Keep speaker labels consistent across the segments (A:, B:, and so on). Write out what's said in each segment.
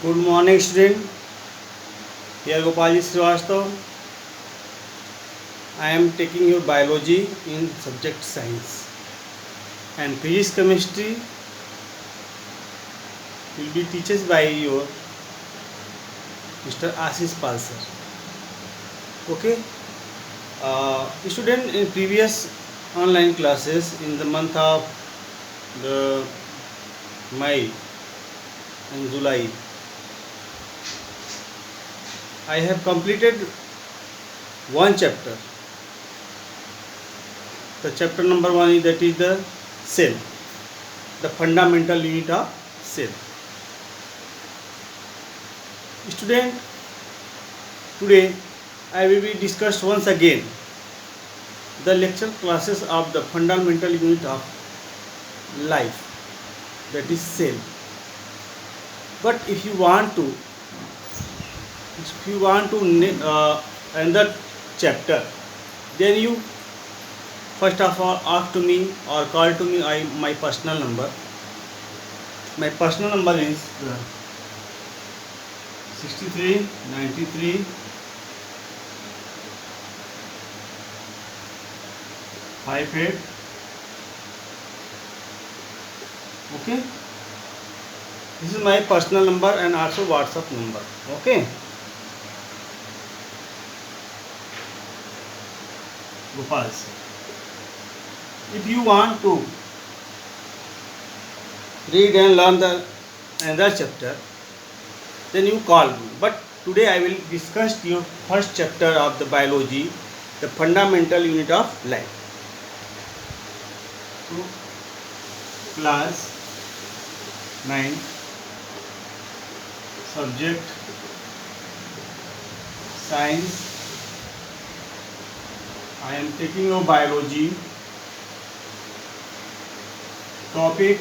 A: Good morning, student. Here Gopalji Srivastava. I am taking your biology in subject science, and physics chemistry will be teaches by your Mr. Ashish Pal sir. Okay. Student, in previous online classes in the month of the May and July, I have completed one chapter. The chapter number 1 is that is the cell, the fundamental unit of cell. Student, today I will be discussed once again the lecture classes of the fundamental unit of life, that is cell. But if you want to another chapter, then you first of all ask to me or call to me my personal number. My personal number is 63 93 58. Okay, this is my personal number and also WhatsApp number. Okay, Gopal sir. If you want to read and learn the another chapter, then you call me. But today I will discuss your first chapter of the biology, the fundamental unit of life. So, class 9, subject science. I am taking your biology. Topic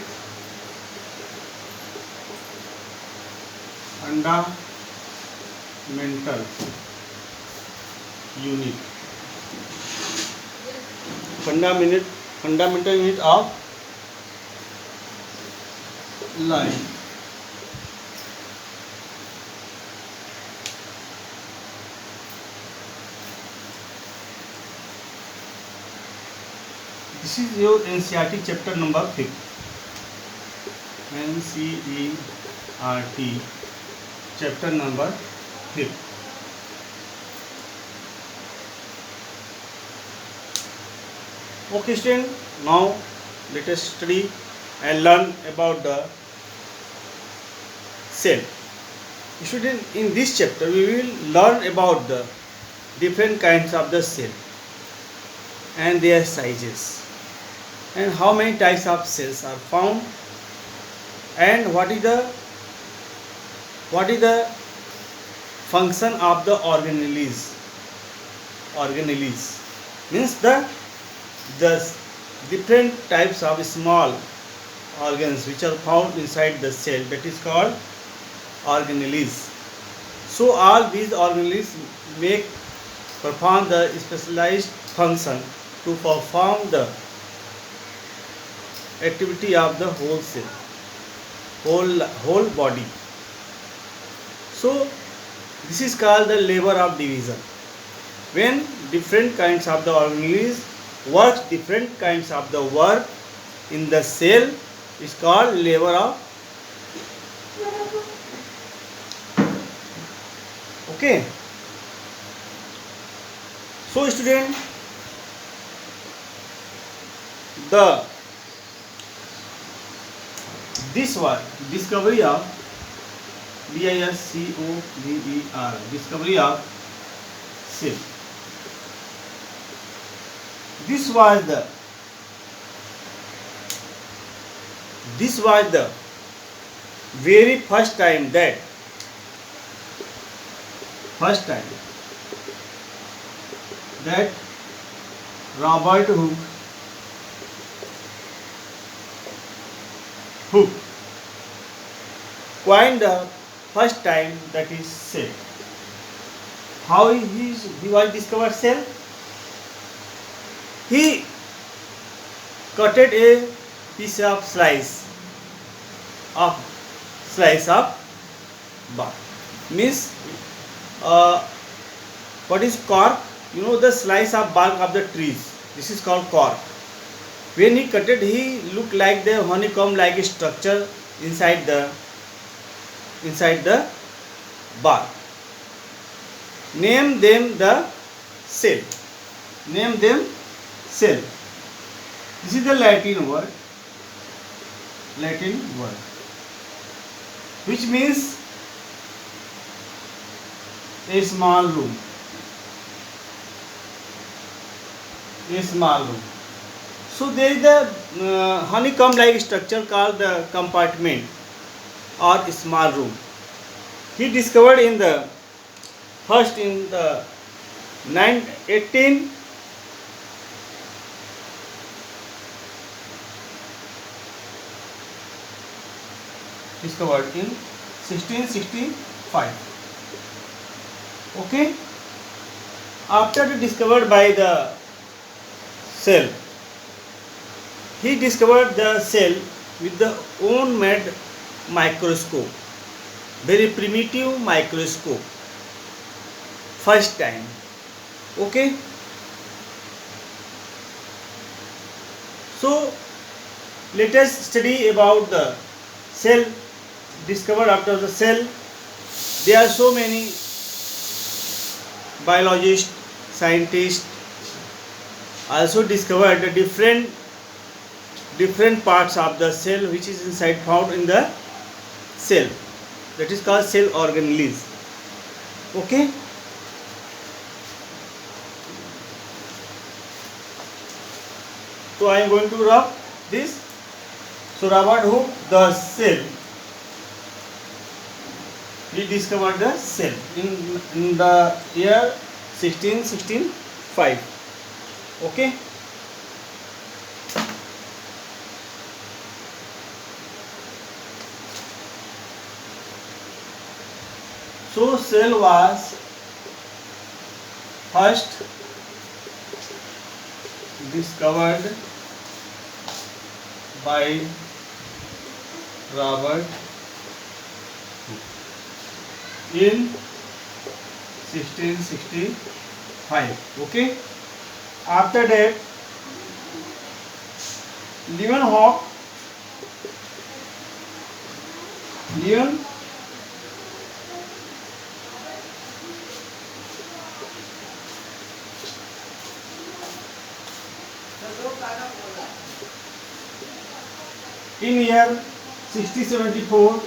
A: fundamental unit. Fundamental unit of life. This is your NCERT chapter number 5. NCERT chapter number 5. Okay, student. Now let us study and learn about the cell. Student, in this chapter we will learn about the different kinds of the cell and their sizes, and how many types of cells are found, and what is the function of the organelles. Organelles means the different types of small organs which are found inside the cell, that is called organelles. So all these organelles perform the specialized function to perform the activity of the whole cell, whole body. So this is called the labor of division. When different kinds of the organelles work different kinds of the work in the cell, is called labor of. Okay. So student, this was discovery of DISCOVER, discovery of cell. This was the very first time that Robert Hooke coined the first time, that is cell. How he was discovered cell? He cutted a piece of slice of bark. Means uh, what is cork? You know the slice of bark of the trees. This is called cork. When he cut it, he looked like the honeycomb like structure inside the bark. Name them the cell. Name them cell. This is the Latin word, which means a small room. A small room. So there is the honeycomb like structure called the compartment or small room. He discovered in the first in the 18 discovered in 1665. Okay, after discovered by the cell, he discovered the cell with the own made microscope, very primitive microscope, first time. Okay, so let us study about the cell discovered after the cell. There are so many biologists, scientists also discovered the different parts of the cell which is inside found in the cell, that is called cell organelles. Okay, so I am going to rub this. So Robert Hooke, the cell, he discovered the cell in the year 1665. Okay, so cell was first discovered by Robert in 1665. Okay, after that Leeuwenhoek in year 1674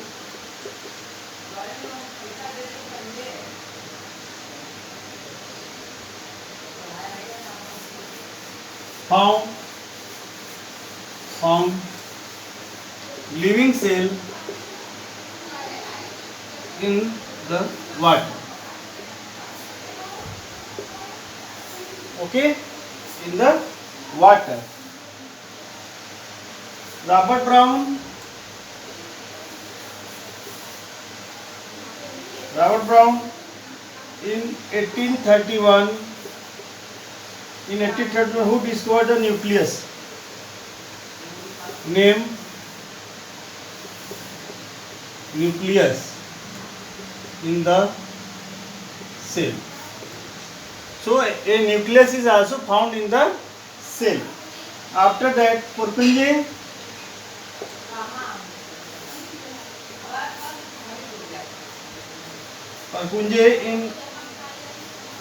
A: found living cell in the water. Okay, in the water. Robert Brown in 1831 who discovered the nucleus. Name nucleus in the cell. So a nucleus is also found in the cell. After that Purkinje in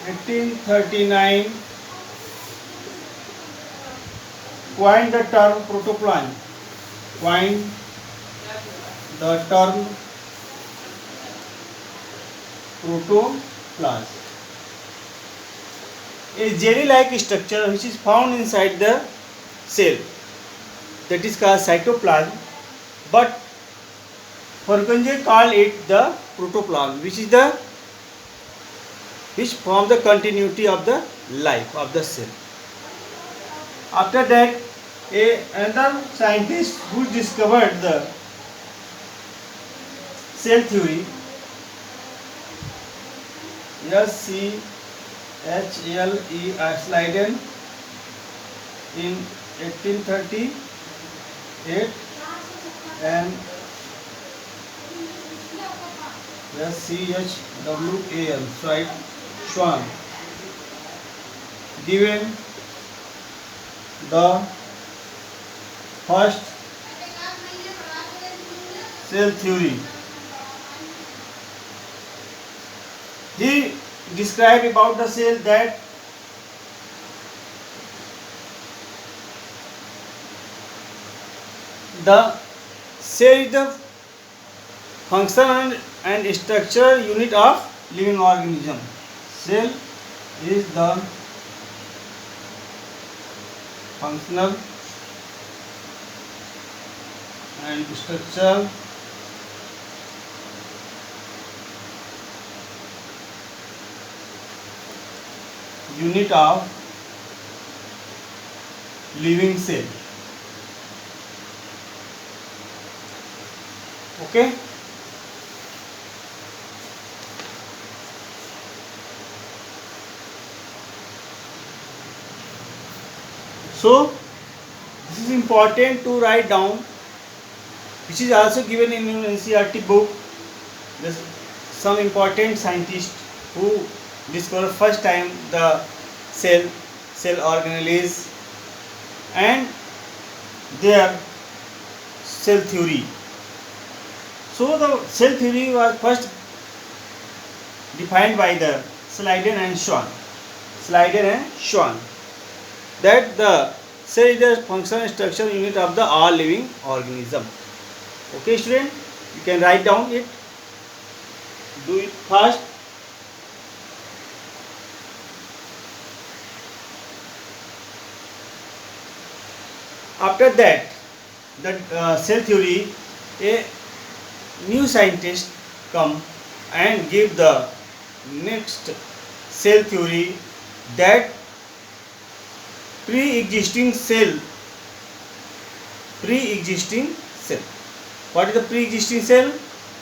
A: 1839 coined the term protoplasm. A jelly-like structure which is found inside the cell, that is called cytoplasm, but Purkinje called it the protoplasm, which form the continuity of the life of the cell. After that, another scientist who discovered the cell theory, Schleiden in 1838 and SCHWAN, right? Schwann. Given the first cell theory, he described about the cell that the cell is the functional and structural unit of living organism. Cell is the functional and structural unit of living cell. Okay. So this is important to write down, which is also given in your NCERT book. There's some important scientists who discovered first time the cell organelles and their cell theory. So the cell theory was first defined by the Schleiden and Schwann. That the cell is the functional and structural unit of the all living organism. Okay, student, you can write down it. Do it fast. After that, the cell theory, a new scientist come and give the next cell theory, that pre-existing cell. What is the pre-existing cell?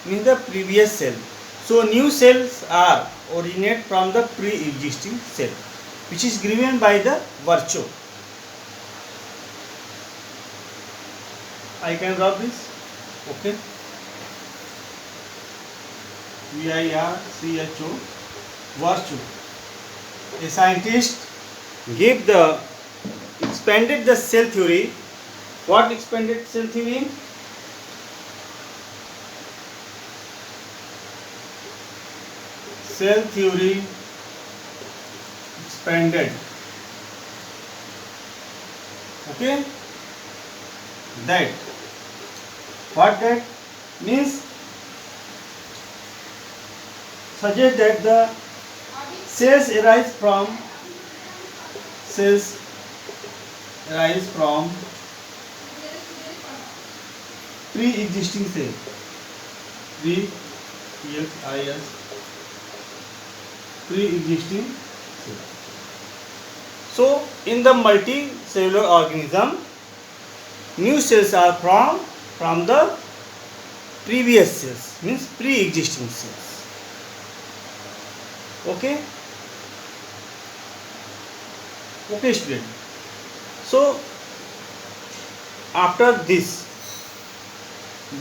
A: Means the previous cell. So new cells are originate from the pre-existing cell, which is given by the Virchow. I can drop this. Okay. Virchow. A scientist give the expanded the cell theory. What expanded cell theory? Cell theory expanded. Okay. That. What that means? Suggest that the cells arise from pre-existing cell. Pre-existing cell. So in the multicellular organism, new cells are from the previous cells, means pre-existing cells. Okay. Okay, student. So after this,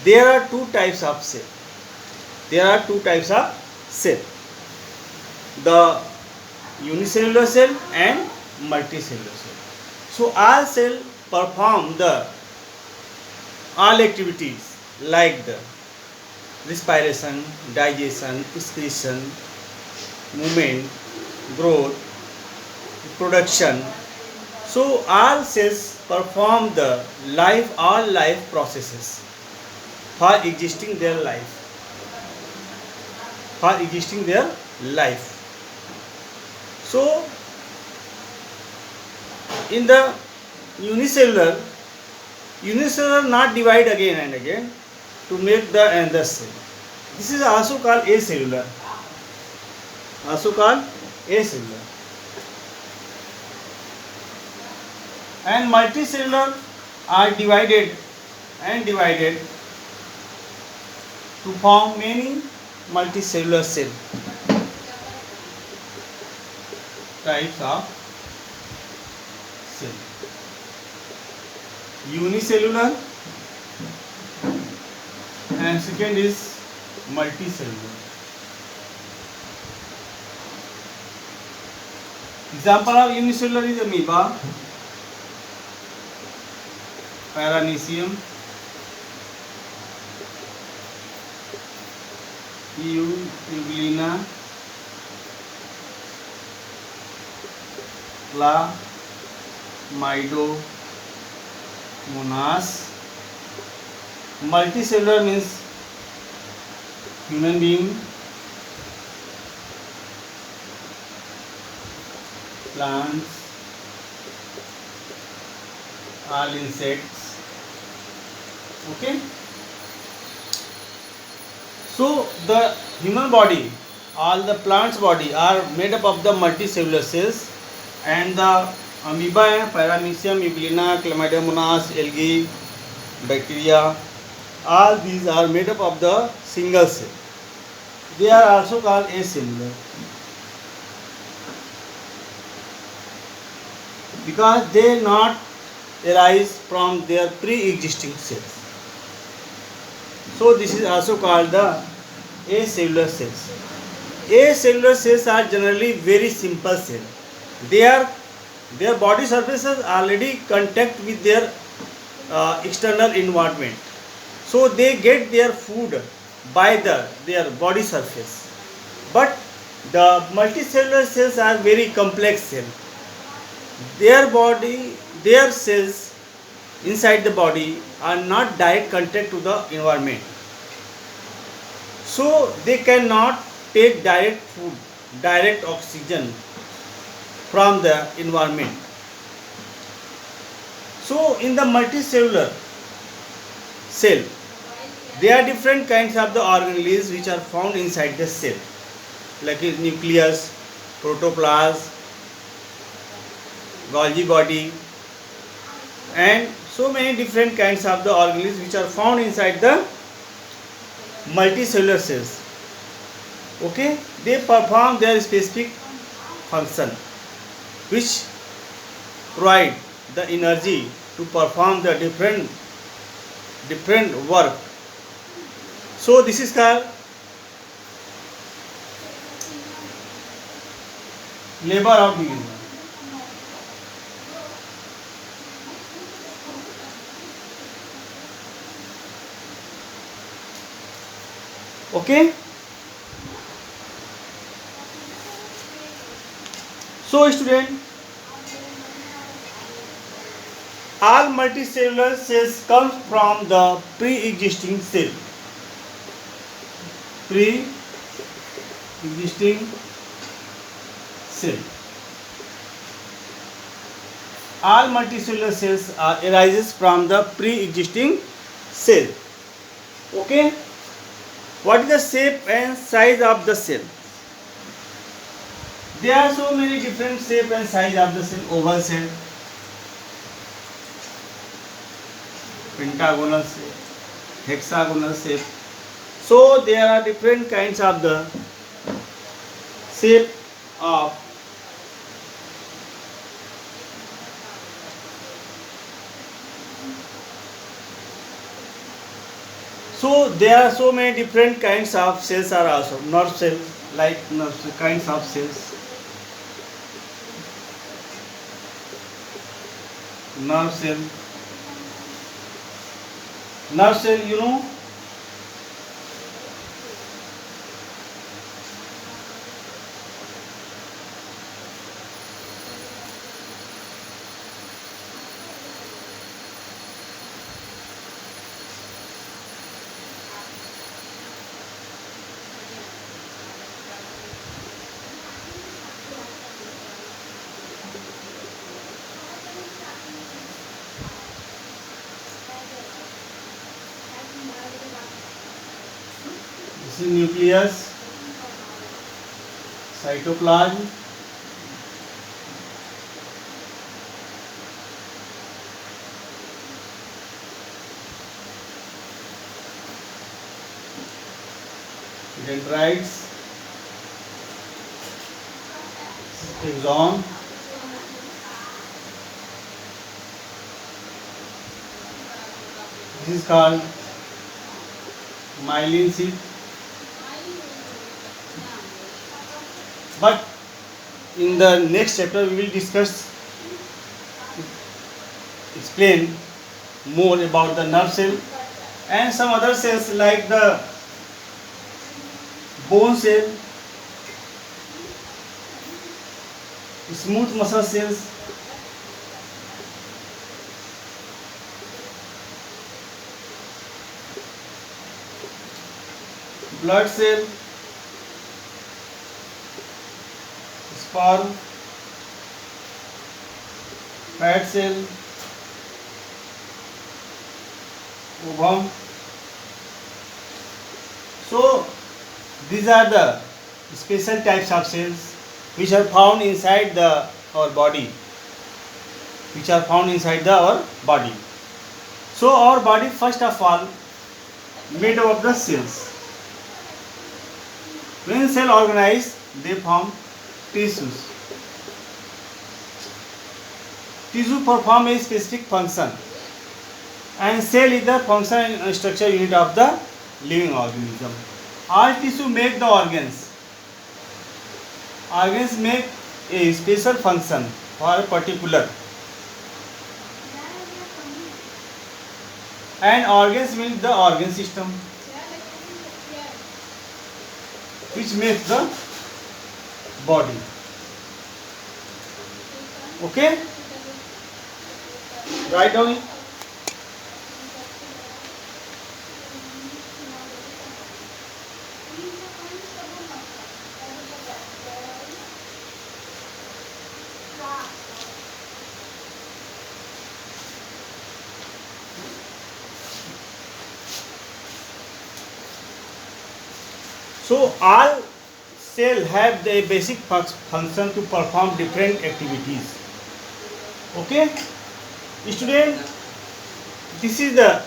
A: there are two types of cell. The unicellular cell and multicellular cell. So all cell perform all activities like the respiration, digestion, excretion, movement, growth, production. So all cells perform all life processes for existing their life. So in the unicellular not divide again and again to make the another cell. This is also called acellular. And multicellular are divided to form many multicellular cell. Types of cell. Unicellular and second is multicellular. Example of unicellular is amoeba, paramecium, euglena, chlamydomonas. Multicellular means human being, plants, all insects. Okay. So the human body, all the plants body are made up of the multicellular cells, and the amoeba, paramecium, euglena, chlamydomonas, algae, bacteria, all these are made up of the single cell. They are also called acellular because they not arise from their pre-existing cells. So this is also called the acellular cells. Acellular cells are generally very simple cells. Their body surfaces already contact with their external environment. So they get their food by their body surface. But the multicellular cells are very complex cells. Their cells inside the body are not direct contact to the environment. So they cannot take direct food, direct oxygen from the environment. So in the multicellular cell, there are different kinds of the organelles which are found inside the cell, like nucleus, protoplasm, Golgi body, and so many different kinds of the organelles which are found inside the multicellular cells. Okay, they perform their specific function which provide the energy to perform the different work. So this is called labor of division. Okay. So student, all multicellular cells comes from the pre-existing cell. Pre-existing cell. All multicellular cells arises from the pre-existing cell. Okay. What is the shape and size of the cell? There are so many different shape and size of the cell. Oval cell, pentagonal shape, hexagonal shape. So there are different kinds of the shape of so there are so many different kinds of cells are also nerve cells, like kinds of cells. Nerve cell, you know. This is nucleus, cytoplasm, dendrites, axon, this is called myelin sheath. But In the next chapter we will explain more about the nerve cell and some other cells like the bone cell, smooth muscle cells, blood cell, sperm, fat cell, ovum. So these are the special types of cells which are found inside our body, So our body first of all made up of the cells. When cell organize, they form tissues. Tissue perform a specific function, and cell is the function and structure unit of the living organism. All tissue make the organs. Organs make a special function for a particular, and organs make the organ system, which makes the body. Okay? Write down it. So all cell have the basic function to perform different activities. Okay, student, this is the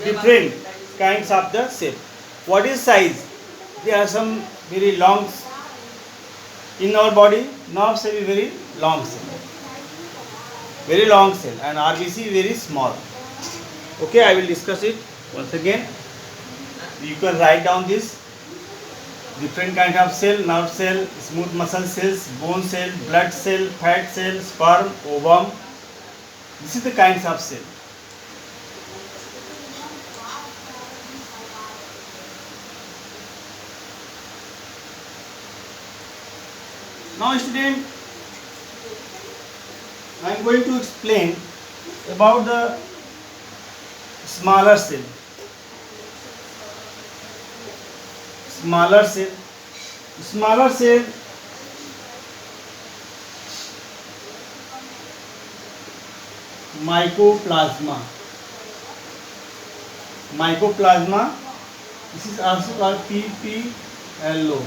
A: different kinds of the cell. What is size? There are some very long in our body. Nerve cell is very long cell, and RBC is very small. Okay, I will discuss it once again. You can write down this. Different kind of cell: nerve cell, smooth muscle cells, bone cell, blood cell, fat cell, sperm, ovum. This is the kinds of cell. Now student, I am going to explain about the smaller cell. Smaller cell mycoplasma, this is also called PPLO.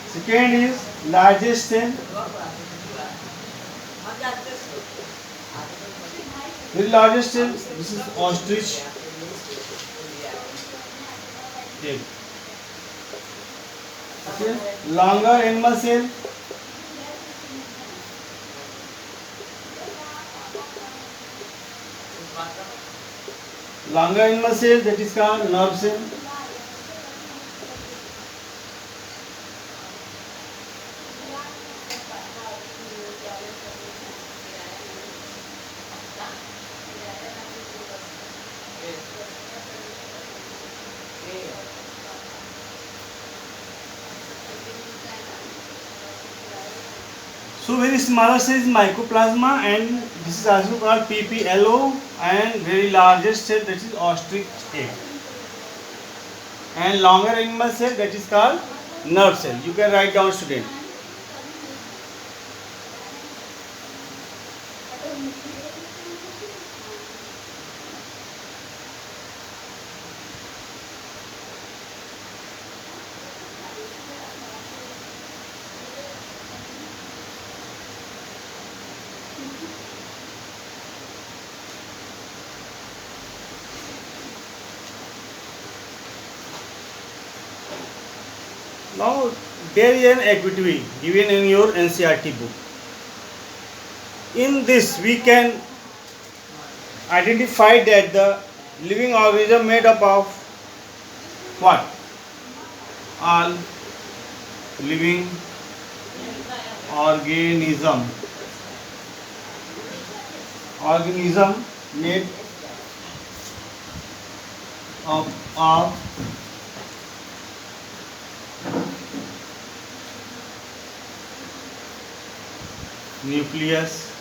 A: Second is largest cell, very largest cell, this is ostrich egg. Okay. Longer animal cell, that is called nerve cell. So very smaller cell is mycoplasma, and this is also called PPLO, and very largest cell, that is ostrich egg, and longer animal cell, that is called nerve cell. You can write down, student. Now there is an activity given in your NCERT book. In this we can identify that the living organism made up of what? All living organism made up of nucleus,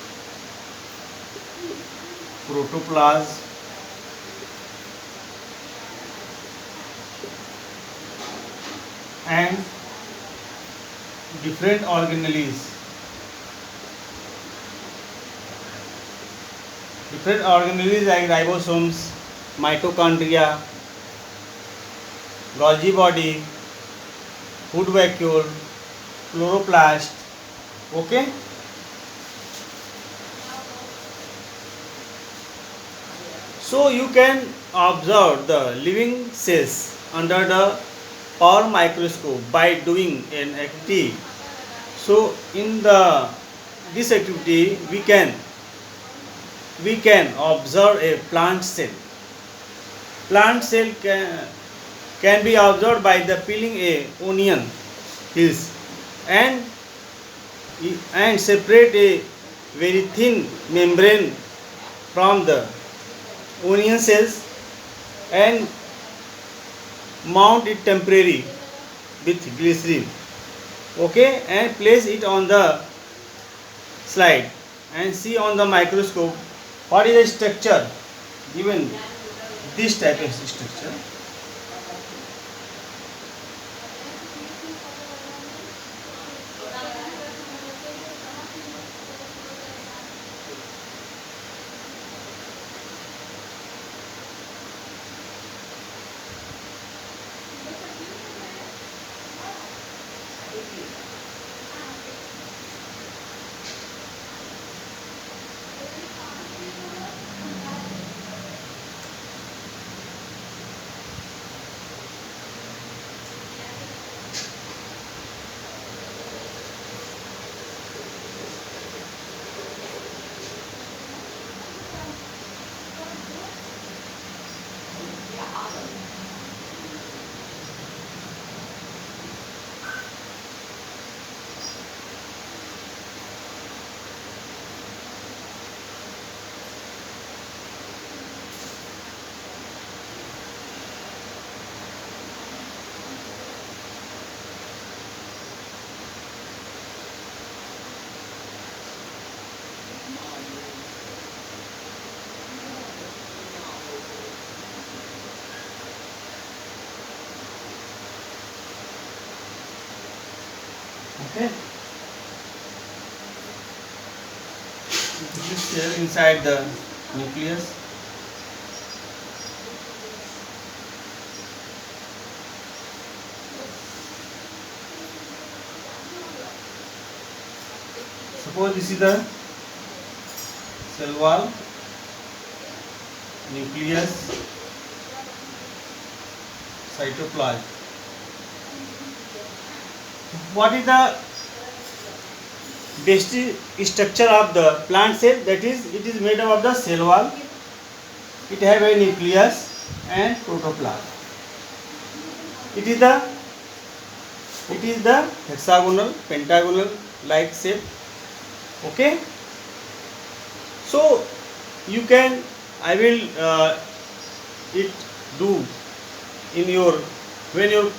A: protoplasm, and different organelles. Different organelles like ribosomes, mitochondria, Golgi body, food vacuole, chloroplast. Okay. So you can observe the living cells under the power microscope by doing an activity. So in this activity we can observe a plant cell. Plant cell can be observed by the peeling a onion peels and separate a very thin membrane from the onion cells and mount it temporarily with glycerin, okay, and place it on the slide and see on the microscope what is the structure given, this type of structure. Okay. This is here inside the nucleus. Suppose this is the cell wall, nucleus, cytoplasm. What is the basic structure of the plant cell? That is, it is made up of the cell wall. It have a nucleus and protoplasm. It is the hexagonal, pentagonal like shape. Okay. So you can, I will it do in your when your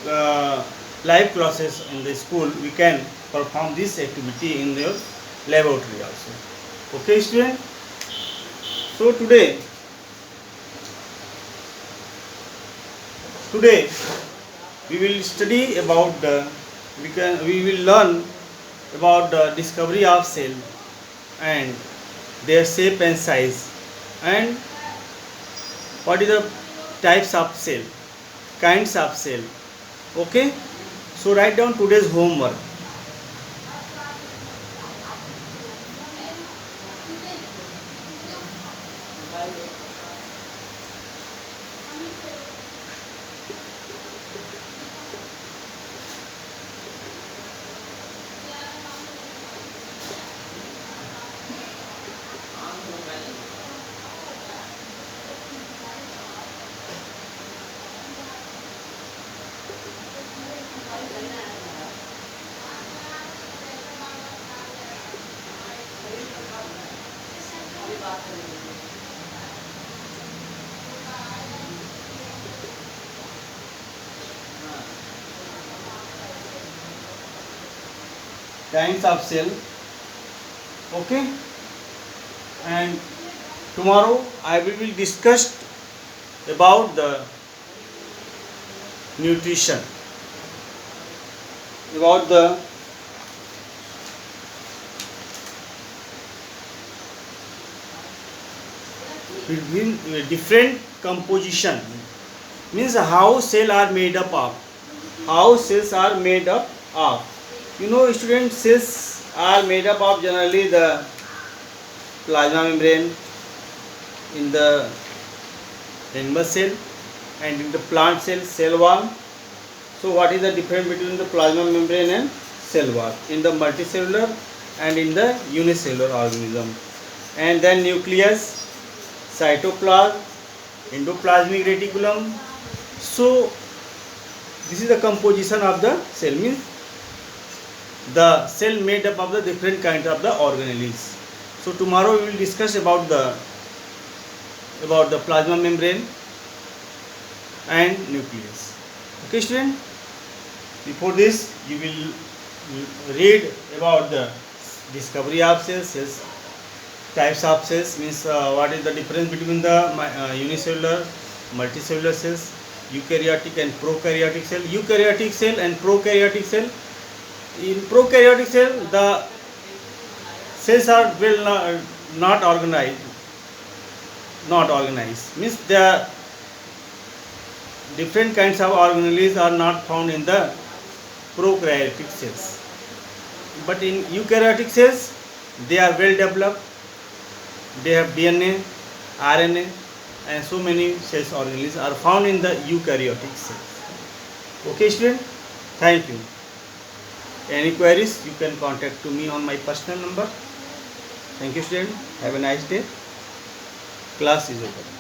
A: live classes in the school, we can perform this activity in your laboratory also. Okay, student. So today we will study about we will learn about the discovery of cell and their shape and size, and what is the types of cell, kinds of cell. Okay, so write down today's homework. kinds of cell. Okay, and tomorrow I will discuss about the nutrition, about the between different composition, means how cell are made up of, how cells are made up of. You know, students, cells are made up of generally the plasma membrane in the animal cell, and in the plant cell, cell wall. So what is the difference between the plasma membrane and cell wall in the multicellular and in the unicellular organism? And then nucleus, cytoplasm, endoplasmic reticulum. So this is the composition of the cell, means the cell made up of the different kinds of the organelles. So tomorrow we will discuss about the plasma membrane and nucleus. Okay, student. Before this, you will read about the discovery of cells, types of cells, means what is the difference between the unicellular, multicellular cells, eukaryotic and prokaryotic cell. Eukaryotic cell and prokaryotic cell. In prokaryotic cell, the cells are not organized. Means the different kinds of organelles are not found in the prokaryotic cells. But in eukaryotic cells, they are well developed. They have DNA, RNA, and so many cells organelles are found in the eukaryotic cells. Okay, student. Thank you. Any queries, you can contact to me on my personal number. Thank you, student. Have a nice day. Class is over.